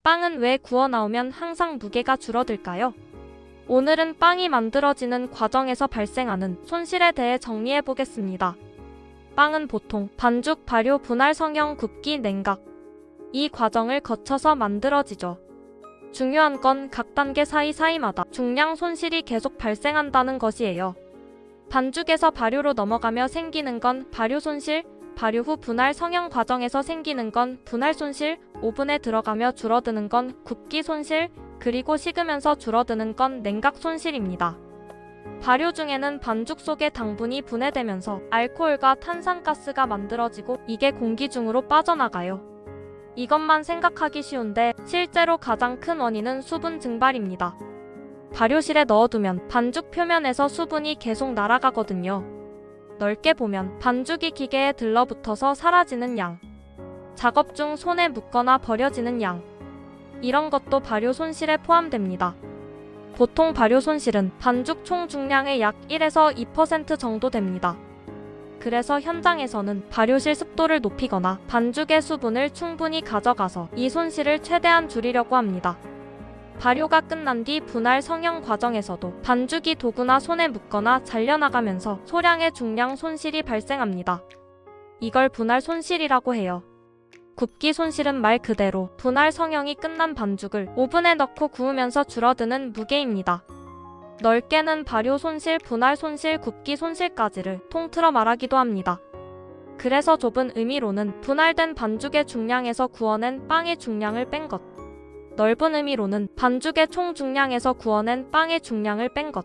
빵은 왜 구워 나오면 항상 무게가 줄어들까요? 오늘은 빵이 만들어지는 과정에서 발생하는 손실에 대해 정리해 보겠습니다. 빵은 보통 반죽, 발효, 분할, 성형, 굽기, 냉각 이 과정을 거쳐서 만들어지죠. 중요한 건 각 단계 사이사이마다 중량 손실이 계속 발생한다는 것이에요. 반죽에서 발효로 넘어가며 생기는 건 발효 손실, 발효 후 분할, 성형 과정에서 생기는 건 분할 손실, 오븐에 들어가며 줄어드는 건 굽기 손실, 그리고 식으면서 줄어드는 건 냉각 손실입니다. 발효 중에는 반죽 속의 당분이 분해되면서 알코올과 탄산가스가 만들어지고 이게 공기 중으로 빠져나가요. 이것만 생각하기 쉬운데 실제로 가장 큰 원인은 수분 증발입니다. 발효실에 넣어두면 반죽 표면에서 수분이 계속 날아가거든요. 넓게 보면 반죽이 기계에 들러붙어서 사라지는 양, 작업 중 손에 묻거나 버려지는 양, 이런 것도 발효 손실에 포함됩니다. 보통 발효 손실은 반죽 총 중량의 약 1에서 2% 정도 됩니다. 그래서 현장에서는 발효실 습도를 높이거나 반죽의 수분을 충분히 가져가서 이 손실을 최대한 줄이려고 합니다. 발효가 끝난 뒤 분할, 성형 과정에서도 반죽이 도구나 손에 묻거나 잘려나가면서 소량의 중량 손실이 발생합니다. 이걸 분할 손실이라고 해요. 굽기 손실은 말 그대로 분할, 성형이 끝난 반죽을 오븐에 넣고 구우면서 줄어드는 무게입니다. 넓게는 발효 손실, 분할 손실, 굽기 손실까지를 통틀어 말하기도 합니다. 그래서 좁은 의미로는 분할된 반죽의 중량에서 구워낸 빵의 중량을 뺀 것, 넓은 의미로는 반죽의 총 중량에서 구워낸 빵의 중량을 뺀 것.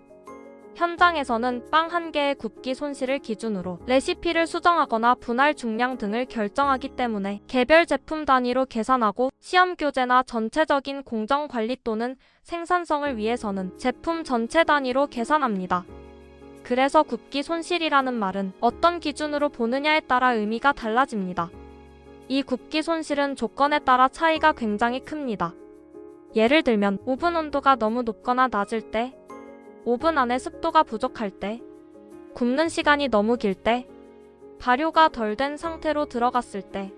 현장에서는 빵 한 개의 굽기 손실을 기준으로 레시피를 수정하거나 분할 중량 등을 결정하기 때문에 개별 제품 단위로 계산하고 시험 교재나 전체적인 공정 관리 또는 생산성을 위해서는 제품 전체 단위로 계산합니다. 그래서 굽기 손실이라는 말은 어떤 기준으로 보느냐에 따라 의미가 달라집니다. 이 굽기 손실은 조건에 따라 차이가 굉장히 큽니다. 예를 들면 오븐 온도가 너무 높거나 낮을 때, 오븐 안에 습도가 부족할 때, 굽는 시간이 너무 길 때, 발효가 덜 된 상태로 들어갔을 때,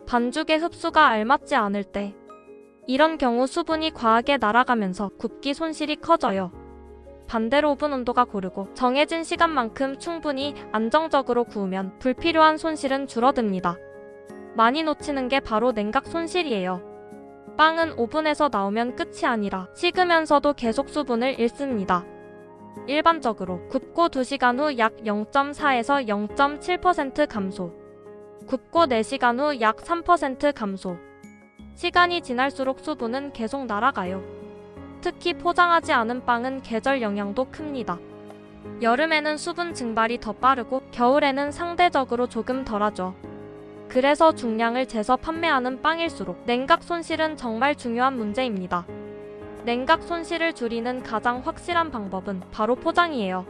반죽의 흡수가 알맞지 않을 때, 이런 경우 수분이 과하게 날아가면서 굽기 손실이 커져요. 반대로 오븐 온도가 고르고 정해진 시간만큼 충분히 안정적으로 구우면 불필요한 손실은 줄어듭니다. 많이 놓치는 게 바로 냉각 손실이에요. 빵은 오븐에서 나오면 끝이 아니라 식으면서도 계속 수분을 잃습니다. 일반적으로 굽고 2시간 후 약 0.4에서 0.7% 감소, 굽고 4시간 후 약 3% 감소. 시간이 지날수록 수분은 계속 날아가요. 특히 포장하지 않은 빵은 계절 영향도 큽니다. 여름에는 수분 증발이 더 빠르고 겨울에는 상대적으로 조금 덜하죠. 그래서 중량을 재서 판매하는 빵일수록 냉각 손실은 정말 중요한 문제입니다. 냉각 손실을 줄이는 가장 확실한 방법은 바로 포장이에요.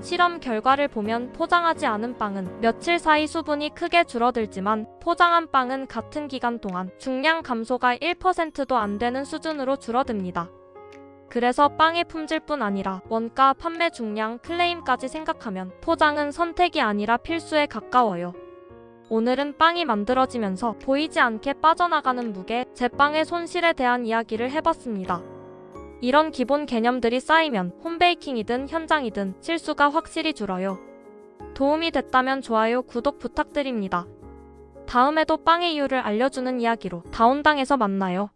실험 결과를 보면 포장하지 않은 빵은 며칠 사이 수분이 크게 줄어들지만 포장한 빵은 같은 기간 동안 중량 감소가 1%도 안 되는 수준으로 줄어듭니다. 그래서 빵의 품질뿐 아니라 원가, 판매 중량, 클레임까지 생각하면 포장은 선택이 아니라 필수에 가까워요. 오늘은 빵이 만들어지면서 보이지 않게 빠져나가는 무게, 제빵의 손실에 대한 이야기를 해봤습니다. 이런 기본 개념들이 쌓이면 홈베이킹이든 현장이든 실수가 확실히 줄어요. 도움이 됐다면 좋아요, 구독 부탁드립니다. 다음에도 빵의 이유를 알려주는 이야기로 다운당에서 만나요.